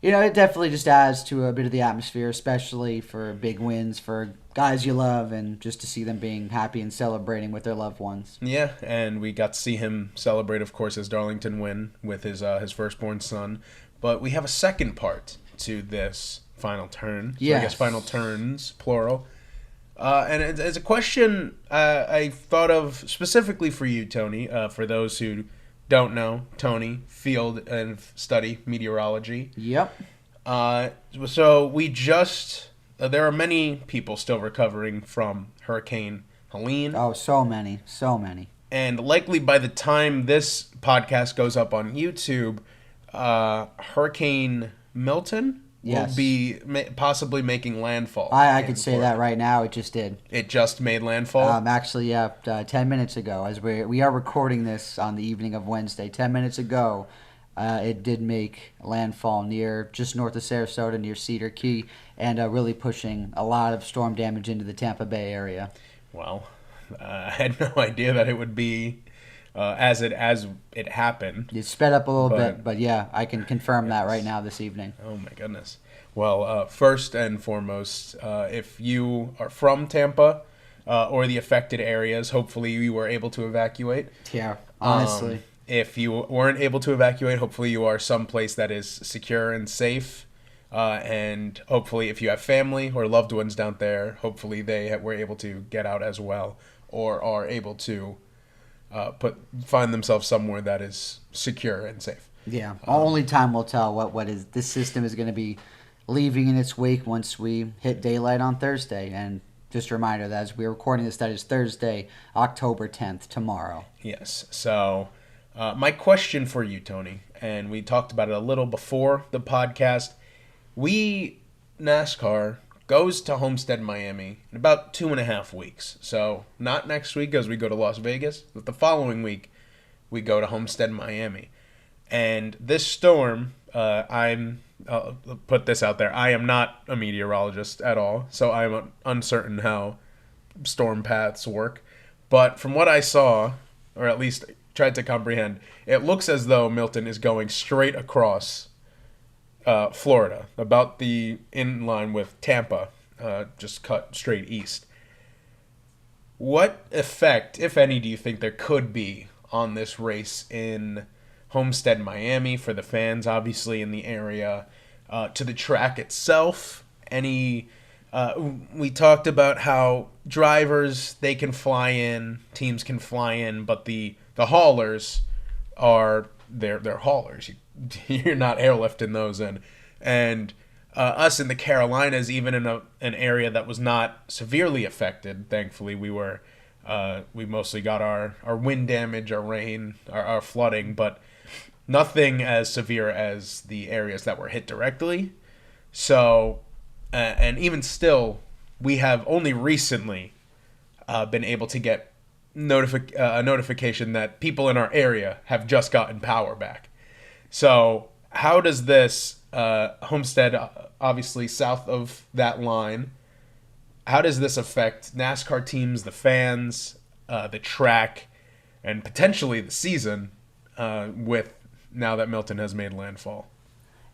Speaker 1: it definitely just adds to a bit of the atmosphere, especially for big wins for guys you love and just to see them being happy and celebrating with their loved ones.
Speaker 2: Yeah, and we got to see him celebrate, of course, his Darlington win with his firstborn son. But we have a second part to this final turn. So
Speaker 1: yes.
Speaker 2: I guess final turns, plural. And it's a question I thought of specifically for you, Tony. For those who don't know, Tony, field and study meteorology.
Speaker 1: Yep.
Speaker 2: So we just... there are many people still recovering from Hurricane Helene.
Speaker 1: Oh, so many.
Speaker 2: And likely by the time this podcast goes up on YouTube, Hurricane Milton...
Speaker 1: Yes.
Speaker 2: will be possibly making landfall.
Speaker 1: I could say that right now. It just did.
Speaker 2: It just made landfall?
Speaker 1: Actually, 10 minutes ago. As we are recording this on the evening of Wednesday, 10 minutes ago, it did make landfall just north of Sarasota, near Cedar Key, and really pushing a lot of storm damage into the Tampa Bay area.
Speaker 2: Well, I had no idea that it would be as it happened.
Speaker 1: It sped up a little bit, but yeah, I can confirm that right now this evening.
Speaker 2: Oh my goodness. Well, first and foremost, if you are from Tampa or the affected areas, hopefully you were able to evacuate.
Speaker 1: Yeah, honestly.
Speaker 2: If you weren't able to evacuate, hopefully you are someplace that is secure and safe. And hopefully if you have family or loved ones down there, hopefully they were able to get out as well or are able to find themselves somewhere that is secure and safe.
Speaker 1: Yeah, only time will tell what is this system is going to be leaving in its wake once we hit daylight on Thursday. And just a reminder that as we're recording this, that is Thursday, October 10th, tomorrow.
Speaker 2: Yes. So my question for you, Tony, and we talked about it a little before the podcast. NASCAR goes to Homestead-Miami in about 2.5 weeks. So not next week as we go to Las Vegas, but the following week we go to Homestead-Miami. And this storm, I'll put this out there, I am not a meteorologist at all, so I'm uncertain how storm paths work. But from what I saw, or at least tried to comprehend, it looks as though Milton is going straight across Florida, about in line with Tampa, just cut straight east. What effect, if any, do you think there could be on this race in Homestead-Miami for the fans, obviously in the area, to the track itself? Any? We talked about how drivers they can fly in, teams can fly in, but the haulers are they're haulers. You're not airlifting those in, and us in the Carolinas, even in an area that was not severely affected, thankfully we mostly got our wind damage, our rain, our flooding, but nothing as severe as the areas that were hit directly. So, and even still, we have only recently been able to get a notification that people in our area have just gotten power back. So, how does this Homestead, obviously south of that line, how does this affect NASCAR teams, the fans, the track, and potentially the season with now that Milton has made landfall?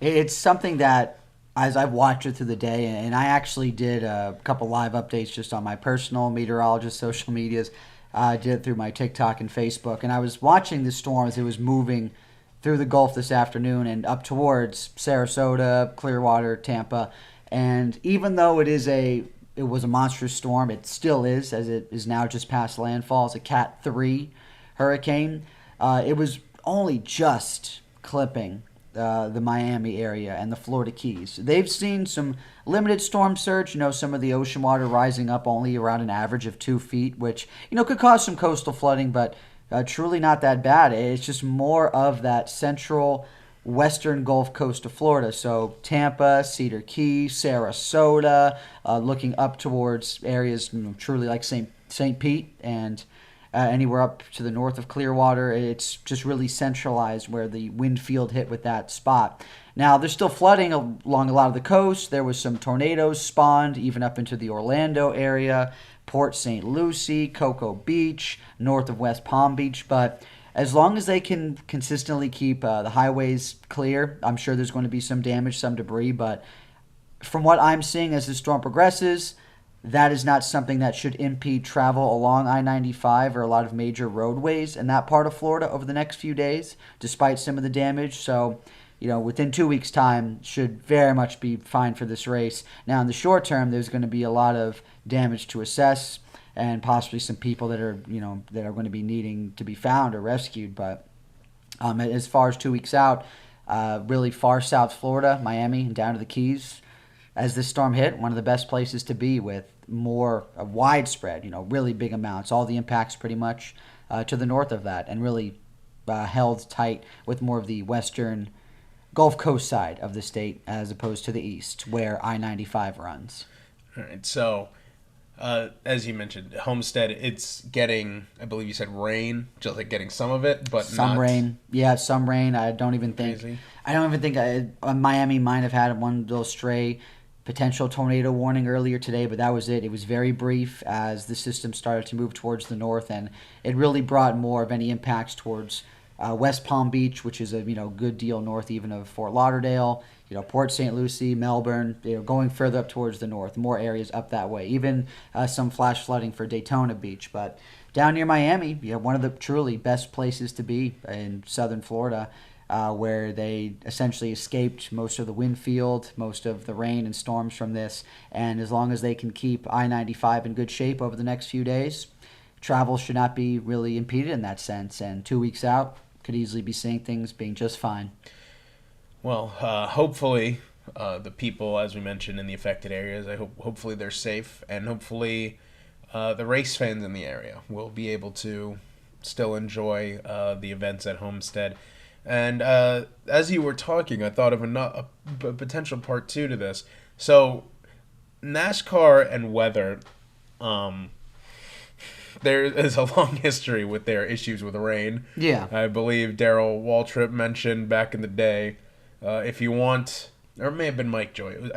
Speaker 1: It's something that, as I've watched it through the day, and I actually did a couple live updates just on my personal meteorologist social medias. I did it through my TikTok and Facebook, and I was watching the storm as it was moving through the Gulf this afternoon and up towards Sarasota, Clearwater, Tampa. And even though it was a monstrous storm, it still is, as it is now just past landfall. It's a Cat 3 hurricane. It was only just clipping the Miami area and the Florida Keys. They've seen some limited storm surge. Some of the ocean water rising up only around an average of 2 feet, which, could cause some coastal flooding, but truly not that bad. It's just more of that central western Gulf Coast of Florida. So Tampa, Cedar Key, Sarasota, looking up towards areas truly like St. Pete and anywhere up to the north of Clearwater. It's just really centralized where the wind field hit with that spot. Now, there's still flooding along a lot of the coast. There was some tornadoes spawned even up into the Orlando area, Port St. Lucie, Cocoa Beach, north of West Palm Beach. But as long as they can consistently keep the highways clear, I'm sure there's going to be some damage, some debris. But from what I'm seeing as the storm progresses, that is not something that should impede travel along I-95 or a lot of major roadways in that part of Florida over the next few days, despite some of the damage. So, within 2 weeks' time, should very much be fine for this race. Now, in the short term, there's going to be a lot of damage to assess and possibly some people that are, that are going to be needing to be found or rescued. But as far as 2 weeks out, really far south Florida, Miami, and down to the Keys, as this storm hit, one of the best places to be with more widespread, really big amounts. All the impacts pretty much to the north of that, and really held tight with more of the western Gulf Coast side of the state as opposed to the east, where I-95 runs.
Speaker 2: All right, so as you mentioned, Homestead, it's getting, I believe you said rain, just like getting some of it, but
Speaker 1: some
Speaker 2: not
Speaker 1: rain. Yeah, some rain. I don't even think Miami might have had one little stray potential tornado warning earlier today, but that was it. It was very brief as the system started to move towards the north, and it really brought more of any impacts towards West Palm Beach, which is a good deal north even of Fort Lauderdale, Port St. Lucie, Melbourne, going further up towards the north, more areas up that way, even some flash flooding for Daytona Beach. But down near Miami, one of the truly best places to be in southern Florida, where they essentially escaped most of the wind field, most of the rain and storms from this. And as long as they can keep I-95 in good shape over the next few days, travel should not be really impeded in that sense. And 2 weeks out, could easily be seeing things being just fine.
Speaker 2: Well, hopefully the people, as we mentioned, in the affected areas, hopefully they're safe, and hopefully the race fans in the area will be able to still enjoy the events at Homestead. And as you were talking, I thought of a potential part two to this. So NASCAR and weather, there is a long history with their issues with rain.
Speaker 1: Yeah.
Speaker 2: I believe Darrell Waltrip mentioned back in the day, if you want, or it may have been Mike Joy,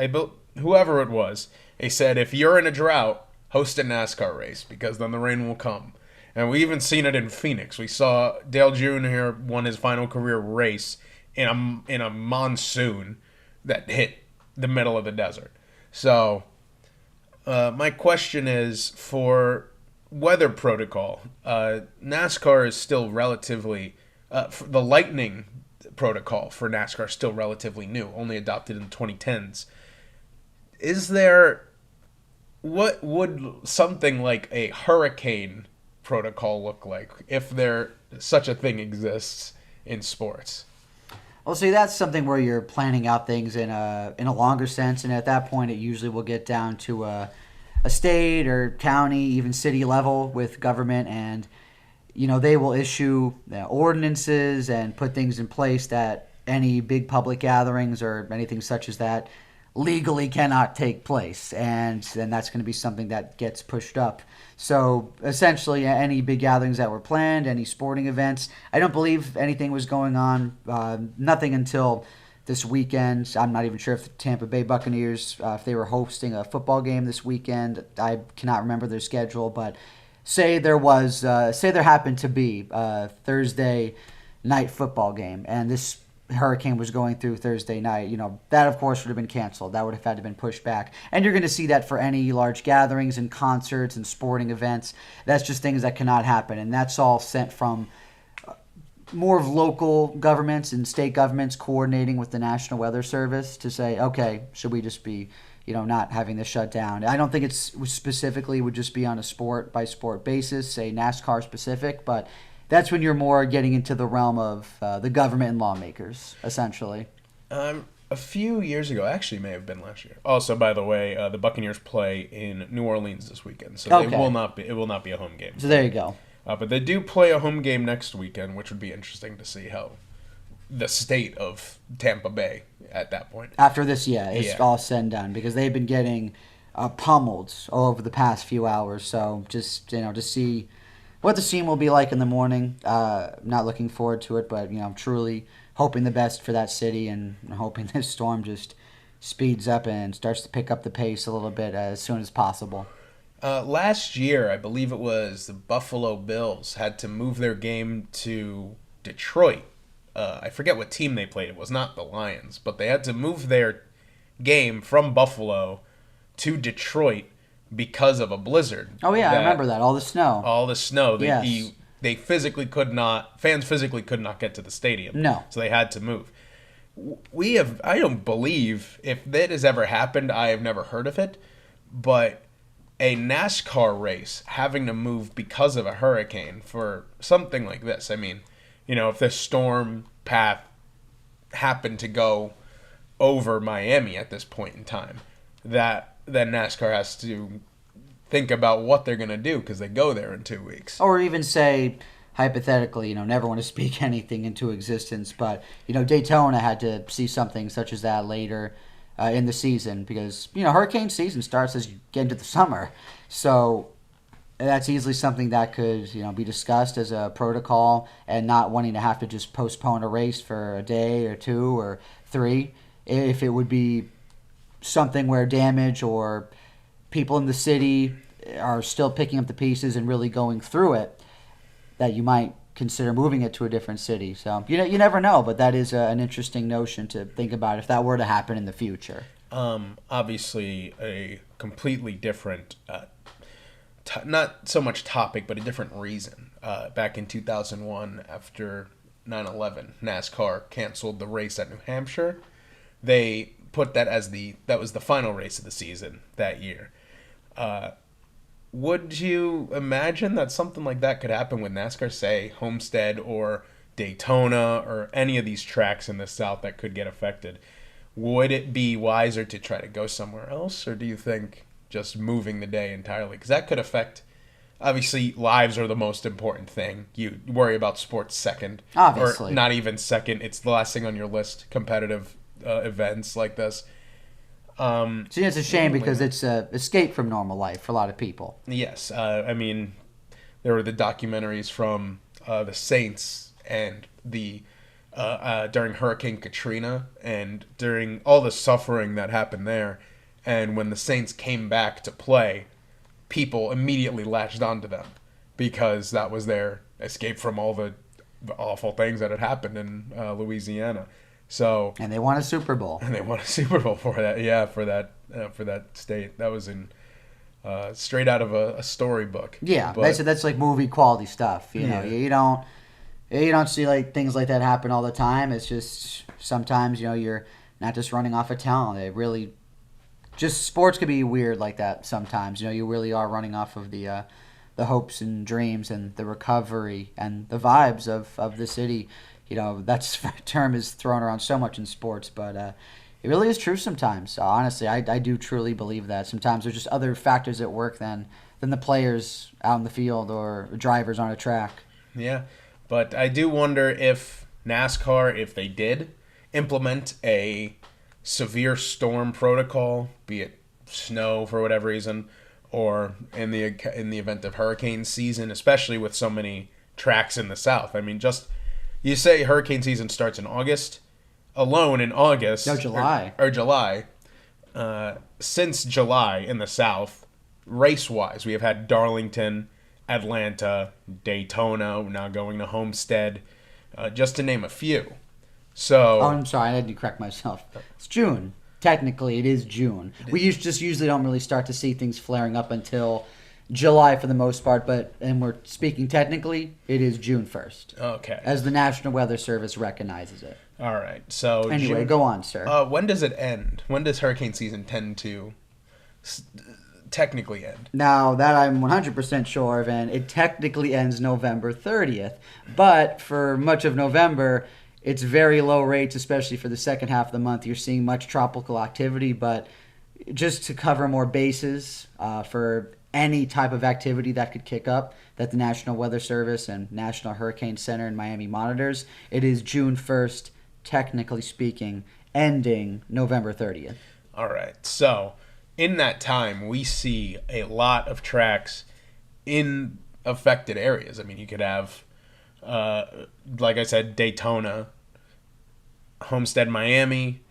Speaker 2: whoever it was, he said, if you're in a drought, host a NASCAR race, because then the rain will come. And we even seen it in Phoenix. We saw Dale Jr. won his final career race in a monsoon that hit the middle of the desert. So my question is, for weather protocol. NASCAR is still relatively the lightning protocol for NASCAR is still relatively new, only adopted in the 2010s. Is there what would something like a hurricane protocol look like if there such a thing exists in sports?
Speaker 1: Well, see, that's something where you're planning out things in a longer sense, and at that point, it usually will get down to a state or county, even city level with government, and they will issue ordinances and put things in place that any big public gatherings or anything such as that legally cannot take place, and then that's going to be something that gets pushed up. So essentially, any big gatherings that were planned, any sporting events, I don't believe anything was going on, nothing until this weekend. I'm not even sure if the Tampa Bay Buccaneers, if they were hosting a football game this weekend. I cannot remember their schedule, but say there happened to be a Thursday night football game, and this hurricane was going through Thursday night, that of course would have been canceled. That would have had to been pushed back. And you're going to see that for any large gatherings and concerts and sporting events. That's just things that cannot happen. And that's all sent from more of local governments and state governments coordinating with the National Weather Service to say, okay, should we just be, not having this shut down? I don't think it's specifically would just be on a sport by sport basis, say NASCAR specific, but that's when you're more getting into the realm of the government and lawmakers, essentially.
Speaker 2: A few years ago, actually, may have been last year. Also, by the way, the Buccaneers play in New Orleans this weekend, so
Speaker 1: Okay.
Speaker 2: It will not be a home game.
Speaker 1: So there you go.
Speaker 2: But they do play a home game next weekend, which would be interesting to see how the state of Tampa Bay at that point.
Speaker 1: After this, it's all said and done, because they've been getting pummeled over the past few hours. So just to see what the scene will be like in the morning. Not looking forward to it, but I'm truly hoping the best for that city, and hoping this storm just speeds up and starts to pick up the pace a little bit as soon as possible.
Speaker 2: Last year, I believe it was the Buffalo Bills had to move their game to Detroit. I forget what team they played. It was not the Lions, but they had to move their game from Buffalo to Detroit because of a blizzard.
Speaker 1: Oh yeah, I remember that. All the snow.
Speaker 2: Yes. They physically could not. Fans physically could not get to the stadium.
Speaker 1: No.
Speaker 2: So they had to move. I don't believe if that has ever happened. I have never heard of it, but a NASCAR race having to move because of a hurricane for something like this. I mean, if the storm path happened to go over Miami at this point in time, then NASCAR has to think about what they're going to do because they go there in 2 weeks.
Speaker 1: Or even say, hypothetically, never want to speak anything into existence, but, Daytona had to see something such as that later in the season because, hurricane season starts as you get into the summer. So that's easily something that could, be discussed as a protocol, and not wanting to have to just postpone a race for a day or 2 or 3. If it would be something where damage or people in the city are still picking up the pieces and really going through it, that you might consider moving it to a different city. So you never know, but that is an interesting notion to think about if that were to happen in the future.
Speaker 2: Obviously, a completely different, not so much topic, but a different reason. Back in 2001, after 9/11, NASCAR canceled the race at New Hampshire. They put that that was the final race of the season that year. Would you imagine that something like that could happen with NASCAR, say Homestead or Daytona or any of these tracks in the South that could get affected? Would it be wiser to try to go somewhere else, or do you think just moving the day entirely? Because that could affect, obviously, lives are the most important thing. You worry about sports second.
Speaker 1: Obviously.
Speaker 2: Or not even second. It's the last thing on your list, competitive events like this.
Speaker 1: So it's a shame because it's an escape from normal life for a lot of people.
Speaker 2: Yes. I mean, there were the documentaries from the Saints and during Hurricane Katrina and during all the suffering that happened there. And when the Saints came back to play, people immediately latched onto them because that was their escape from all the awful things that had happened in Louisiana. So,
Speaker 1: and they won a Super Bowl.
Speaker 2: And they won a Super Bowl for that. Yeah, for that state. That was in straight out of a storybook.
Speaker 1: Yeah,
Speaker 2: But
Speaker 1: that's like movie quality stuff. You know,
Speaker 2: Yeah.
Speaker 1: you don't see like things like that happen all the time. It's just sometimes you're not just running off of talent. It really just sports could be weird like that sometimes. You really are running off of the hopes and dreams and the recovery and the vibes of the city. That's term is thrown around so much in sports, but it really is true sometimes. Honestly, I do truly believe that sometimes there's just other factors at work than the players out in the field or drivers on a track.
Speaker 2: yeah, but I do wonder if NASCAR, if they did implement a severe storm protocol, be it snow for whatever reason, or in the event of hurricane season, especially with so many tracks in the South. I mean, just you say hurricane season starts in August, alone in August
Speaker 1: No, July.
Speaker 2: or July. Since July in the South, race wise, we have had Darlington, Atlanta, Daytona, now going to Homestead, just to name a few. So,
Speaker 1: Oh, I'm sorry, I had to correct myself. It's June. Technically, it is June. We usually don't really start to see things flaring up until July for the most part, and we're speaking technically, it is June 1st,
Speaker 2: okay.
Speaker 1: as the National Weather Service recognizes it.
Speaker 2: All right. So,
Speaker 1: Anyway,
Speaker 2: June,
Speaker 1: go on, sir.
Speaker 2: when does it end? When does hurricane season tend to technically end?
Speaker 1: Now, that I'm 100% sure of, and it technically ends November 30th, but for much of November, it's very low rates, especially for the second half of the month. You're seeing much tropical activity, but just to cover more bases for any type of activity that could kick up that the National Weather Service and National Hurricane Center in Miami monitors, it is June 1st, technically speaking, ending November 30th.
Speaker 2: All right. So, in that time, we see a lot of tracks in affected areas. I mean, you could have, like I said, Daytona, Homestead-Miami,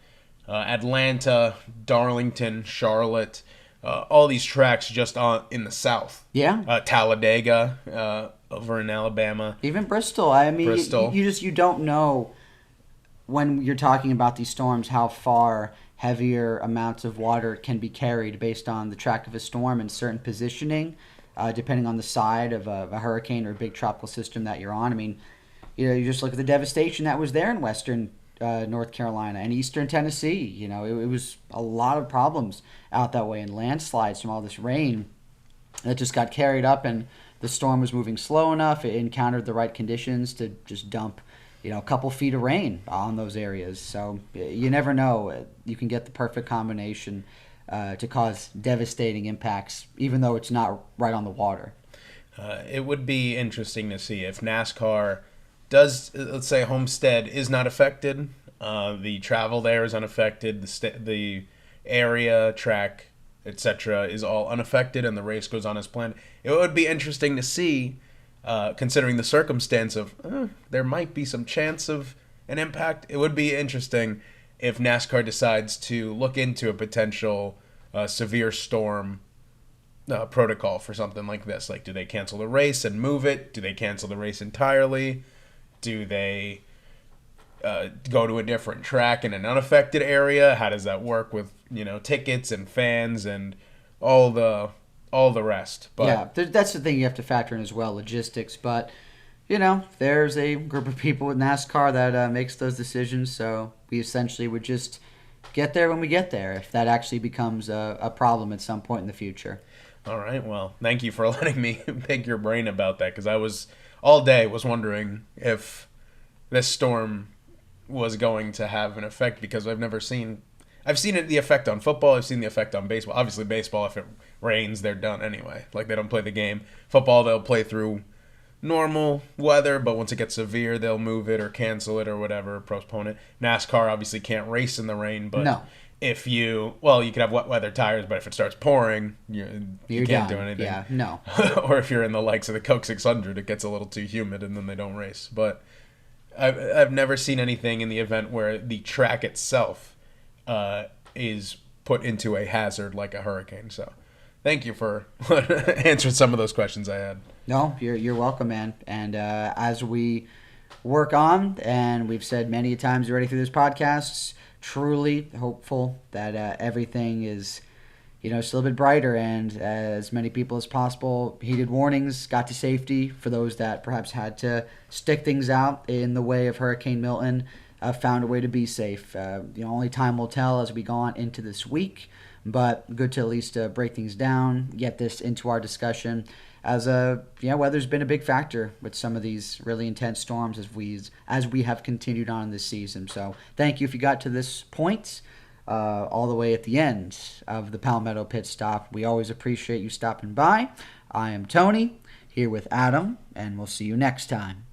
Speaker 2: Atlanta, Darlington, Charlotte, all these tracks just in the South.
Speaker 1: Yeah.
Speaker 2: Talladega, over in Alabama.
Speaker 1: Even Bristol. I mean,
Speaker 2: Bristol.
Speaker 1: You don't know when you're talking about these storms how far heavier amounts of water can be carried based on the track of a storm and certain positioning, depending on the side of a hurricane or a big tropical system that you're on. I mean, you just look at the devastation that was there in western North Carolina and eastern Tennessee. It was a lot of problems out that way and landslides from all this rain that just got carried up, and the storm was moving slow enough. It encountered the right conditions to just dump a couple feet of rain on those areas. So you never know. You can get the perfect combination to cause devastating impacts, even though it's not right on the water.
Speaker 2: It would be interesting to see if NASCAR does, let's say Homestead is not affected, the travel there is unaffected, the area, track, etc. is all unaffected, and the race goes on as planned. It would be interesting to see, considering the circumstance of there might be some chance of an impact. It would be interesting if NASCAR decides to look into a potential severe storm protocol for something like this. Like, do they cancel the race and move it? Do they cancel the race entirely? Do they go to a different track in an unaffected area? How does that work with tickets and fans and all the rest? But
Speaker 1: yeah, that's the thing you have to factor in as well, logistics. But there's a group of people with NASCAR that makes those decisions. So we essentially would just get there when we get there, if that actually becomes a problem at some point in the future.
Speaker 2: All right. Well, thank you for letting me pick your brain about that, because I was all day was wondering if this storm was going to have an effect, because I've seen the effect on football. I've seen the effect on baseball. Obviously, baseball, if it rains, they're done anyway. Like, they don't play the game. Football, they'll play through normal weather, but once it gets severe, they'll move it or cancel it or whatever, postpone it. NASCAR obviously can't race in the rain, but
Speaker 1: No.
Speaker 2: if you could have wet weather tires, but if it starts pouring, you can't
Speaker 1: done.
Speaker 2: do anything.
Speaker 1: Yeah, no.
Speaker 2: Or if you're in the likes of the Coke 600, it gets a little too humid and then they don't race. But I've never seen anything in the event where the track itself is put into a hazard like a hurricane. So thank you for answering some of those questions I had.
Speaker 1: No, you're welcome, man. And as we work on, and we've said many times already through this podcast, truly hopeful that everything is still a bit brighter, and as many people as possible heeded warnings, got to safety. For those that perhaps had to stick things out in the way of Hurricane Milton, found a way to be safe. Only time will tell as we go on into this week, but good to at least break things down, get this into our discussion. As weather's been a big factor with some of these really intense storms as we have continued on this season. So thank you if you got to this point. All the way at the end of the Palmetto Pit Stop. We always appreciate you stopping by. I am Tony, here with Adam, and we'll see you next time.